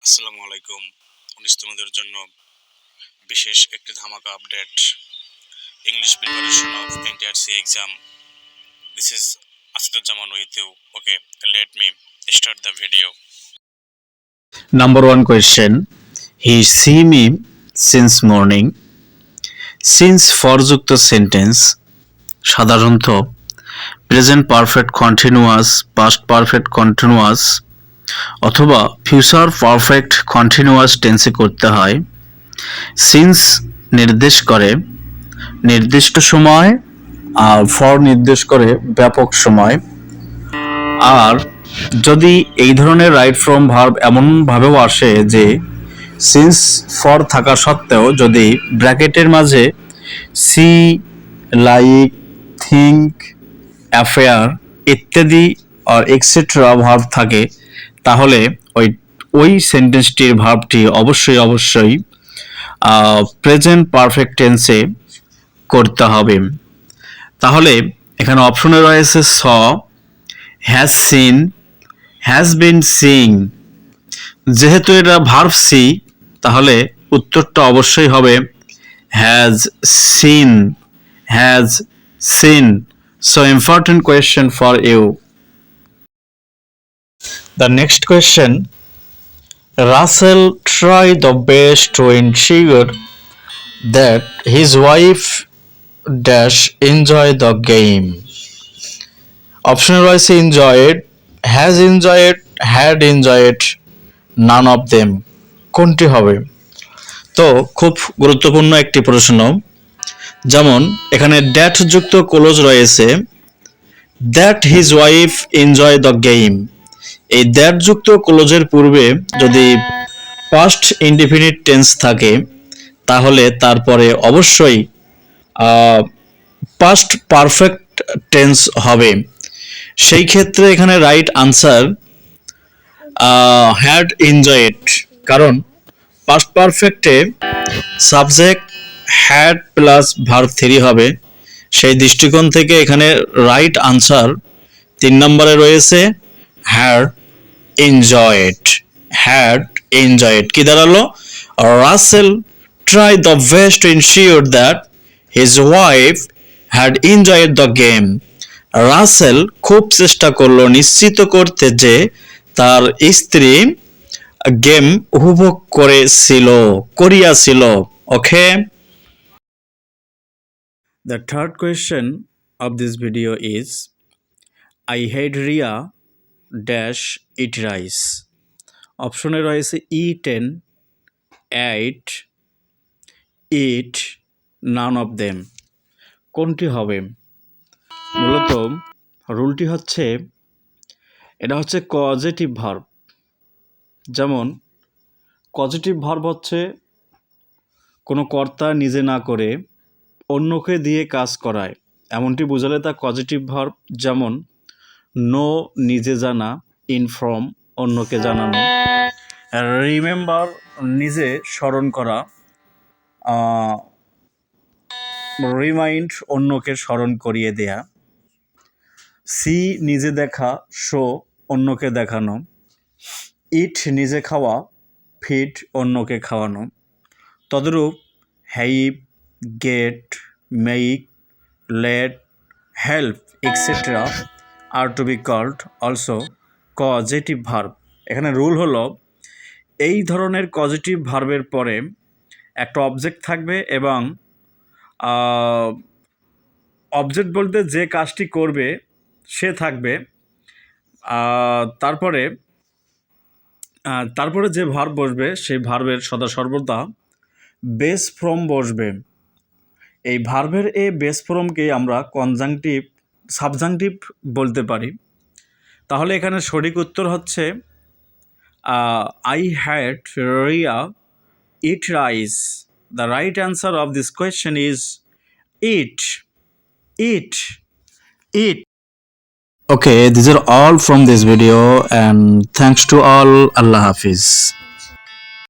আসসালামু আলাইকুম। 19তমদের জন্য বিশেষ একটি ধামাকা update. English preparation of NTRC exam. This is Asaduজ্জামান with you. Okay, let me start the video. Number one question. He see me since morning. Since ফরযুক্ত sentence সাধারণত present perfect continuous, past perfect continuous অথবা future perfect continuous টেন্সে করতে হয়। Since নির্দেশ করে নির্দিষ্ট সময়, আর ফর নির্দেশ করে ব্যাপক সময়। আর যদি এই ধরনের রাইট ফ্রম ভার্ব এমনভাবেও আসে যে সিন্স ফর থাকা সত্ত্বেও যদি ব্র্যাকেটের মাঝে সি, লাইক, থিঙ্ক, অ্যাফেয়ার ইত্যাদি আর এক্সেট্রা ভার্ব থাকে, তাহলে ওই সেন্টেন্সটির ভার্বটি অবশ্যই প্রেজেন্ট পারফেক্ট টেন্সে করতে হবে। তাহলে এখানে অপশনে রয়েছে saw, has seen, has been seeing. যেহেতু এটা ভার্ব সি, তাহলে উত্তরটা অবশ্যই হবে has seen, has seen. So important question for you. The next question. Russell tried the best to ensure that his wife dash enjoy the game. Option রয়েছে enjoyed, has enjoyed, had enjoyed, none of them. কোনটি হবে? তো খুব গুরুত্বপূর্ণ একটি প্রশ্ন। যেমন এখানে দ্যাট যুক্ত ক্লোজ রয়েছে, that his wife enjoy the game. এই দ্যাট যুক্ত ক্লোজের পূর্বে যদি পাস্ট ইনডিফিনিট টেন্স থাকে, তাহলে তারপরে অবশ্যই পাস্ট পারফেক্ট টেন্স হবে। সেই ক্ষেত্রে এখানে রাইট আনসার হ্যাড এনজয়েড, কারণ পাস্ট পারফেক্টে সাবজেক্ট হ্যাড প্লাস ভার্ব 3 হবে। সেই দৃষ্টিকোণ থেকে এখানে রাইট আনসার 3 নম্বরে রয়েছে হ্যাড এনজয়েড। হ্যাড এনজয়েড কি দাঁড়ালো? Russell try the best to ensure that his wife had enjoyed the game. Russell খুব চেষ্টা করলো নিশ্চিত করতে যে তার স্ত্রী গেম উপভোগ করিয়াছিল। ওকে। The third question of this video is I hate Ria dash eat rice. অপশনে রয়েছে eaten, ate, eat, none of them. কোনটি হবে? মূলত রুলটি হচ্ছে, এটা হচ্ছে কজেটিভ ভার্ব। যেমন কজেটিভ ভার্ব হচ্ছে কোনো কর্তা নিজে না করে অন্যকে দিয়ে কাজ করায়, এমনটি বোঝালে তা কজেটিভ ভার্ব। যেমন নো নিজে জানা, ইনফর্ম অন্যকে জানানো, রিমেম্বার নিজে স্মরণ করা, রিমাইন্ড অন্যকে স্মরণ করিয়ে দেয়া, সি নিজে দেখা, শো অন্যকে দেখানো, ইট নিজে খাওয়া, ফিড অন্যকে খাওয়ানো। তদরূপ help, get, make, let, help etcetera আর to be called also causative verb. এখানে রুল হলো, এই ধরনের কজেটিভ ভার্বের পরে একটা অবজেক্ট থাকবে এবং অবজেক্ট বলতে যে কাজটি করবে সে থাকবে, তারপরে যে ভার্ব বসবে সেই ভার্বের সদা সর্বদা বেস ফর্ম বসবে। এই ভার্বের এই বেস ফর্মকে আমরা কনজাংটিভ, সাবজাংটিভ বলতে পারি। তাহলে এখানে সঠিক উত্তর হচ্ছে I had Riya eat rice. The right answer of this question is it, it, it. Okay, these are all from this video and thanks to all. Allah Hafiz.